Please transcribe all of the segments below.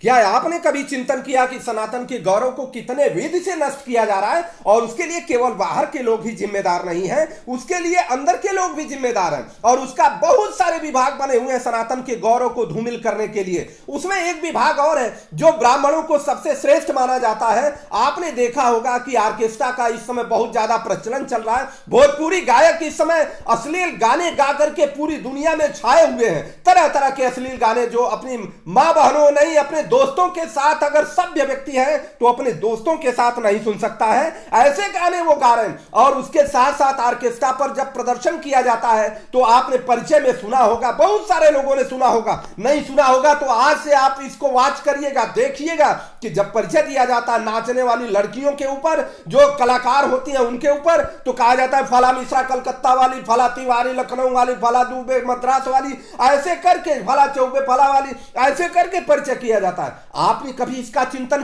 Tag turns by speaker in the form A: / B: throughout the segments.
A: क्या आपने कभी चिंतन किया कि सनातन के गौरव को कितने विधि से नष्ट किया जा रहा है? और उसके लिए केवल बाहर के लोग ही जिम्मेदार नहीं हैं, उसके लिए अंदर के लोग भी जिम्मेदार हैं। और उसका बहुत सारे विभाग बने हुए हैं सनातन के गौरव को धूमिल करने के लिए। उसमें एक विभाग और है जो ब्राह्मणों को सबसे श्रेष्ठ माना जाता है। आपने देखा होगा कि ऑर्केस्ट्रा का इस समय बहुत ज्यादा प्रचलन चल रहा है। भोजपुरी गायक इस समय अश्लील गाने गा करके पूरी दुनिया में छाए हुए हैं। तरह तरह के अश्लील गाने जो अपनी मां बहनों नहीं, अपने दोस्तों के साथ, अगर सभ्य व्यक्ति है तो अपने दोस्तों के साथ नहीं सुन सकता है, ऐसे गाने वो गा रहे हैं। और उसके साथ साथ ऑर्केस्ट्रा पर जब प्रदर्शन किया जाता है तो आपने परिचय में सुना होगा, बहुत सारे लोगों ने सुना होगा, नहीं सुना होगा तो आज से आप इसको वॉच करिएगा, देखिएगा कि जब परिचय दिया जाता है नाचने वाली लड़कियों के ऊपर, जो कलाकार होती हैं उनके ऊपर, तो कहा जाता है फला मिश्रा कलकत्ता वाली, फला तिवारी लखनऊ वाली, फला दुबे मद्रास वाली, ऐसे करके फला चौबे फला वाली, ऐसे करके परिचय किया जाता है। आपने कभी इसका चिंतन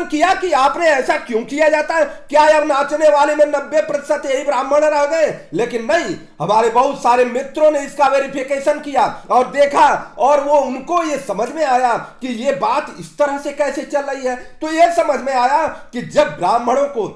A: किया कि आपने ऐसा क्यों किया जाता है? क्या अब नाचने वाले में 90% यही ब्राह्मण रह गए? लेकिन नहीं, हमारे बहुत सारे मित्रों ने इसका वेरिफिकेशन किया और देखा, और वो उनको ये समझ में आया कि ये बात इस तरह से कैसे चल रही है। तो ये समझ में आया कि जब ब्राह्मणों को,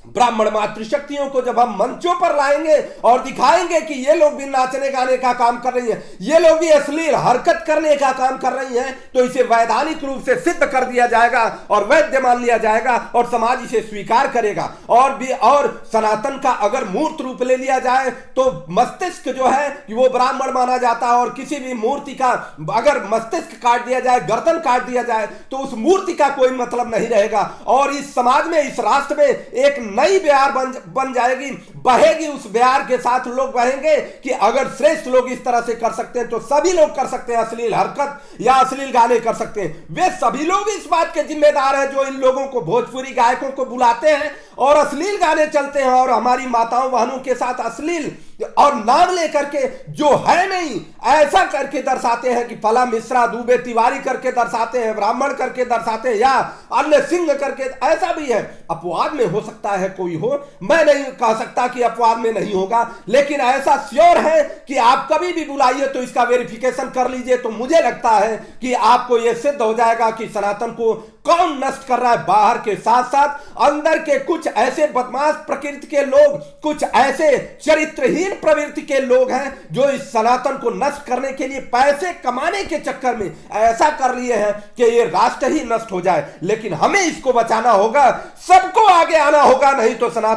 A: ब्राह्मण मातृशक्तियों को जब हम मंचों पर लाएंगे और दिखाएंगे कि ये लोग भी नाचने गाने का काम कर रही हैं, ये लोग भी अश्लील हरकत करने का काम कर रही हैं, तो इसे वैधानिक रूप से सिद्ध कर दिया जाएगा और वैध मान लिया जाएगा और समाज इसे स्वीकार करेगा। और सनातन का अगर मूर्त रूप ले लिया जाए तो मस्तिष्क जो है वो ब्राह्मण माना जाता है, और किसी भी मूर्ति का अगर मस्तिष्क काट दिया जाए, गर्दन काट दिया जाए, तो उस मूर्ति का कोई मतलब नहीं रहेगा। और इस समाज में, इस राष्ट्र में एक नई बयार बन जाएगी, बहेगी। उस बयार के साथ लोग बहेंगे कि अगर श्रेष्ठ लोग इस तरह से कर सकते हैं तो सभी लोग कर सकते हैं, अश्लील हरकत या अश्लील गाने कर सकते हैं। वे सभी लोग इस बात के जिम्मेदार हैं जो इन लोगों को, भोजपुरी गायकों को बुलाते हैं और अश्लील गाने चलते हैं और हमारी माताओं बहनों के साथ अश्लील और नाम लेकर के जो है नहीं ऐसा करके दर्शाते हैं कि फला मिश्रा दुबे तिवारी करके दर्शाते हैं, ब्राह्मण करके दर्शाते हैं, या अन्य सिंह करके, ऐसा भी है। अपवाद में हो सकता है कोई हो, मैं नहीं कह सकता कि अपवाद में नहीं होगा, लेकिन ऐसा श्योर है कि आप कभी भी बुलाइए तो इसका वेरिफिकेशन कर लीजिए, तो मुझे लगता है कि आपको यह सिद्ध हो जाएगा कि सनातन को कौन नष्ट कर रहा है। बाहर के साथ साथ अंदर के कुछ ऐसे बदमाश प्रकृति के लोग, कुछ ऐसे चरित्रहीन प्रवृत्ति के लोग हैं जो इस सनातन को नष्ट करने के लिए पैसे कमाने के चक्कर में ऐसा कर लिए हैं कि ये राष्ट्र ही नष्ट हो जाए। लेकिन हमें इसको बचाना होगा, सबको आगे आना होगा, नहीं तो सनातन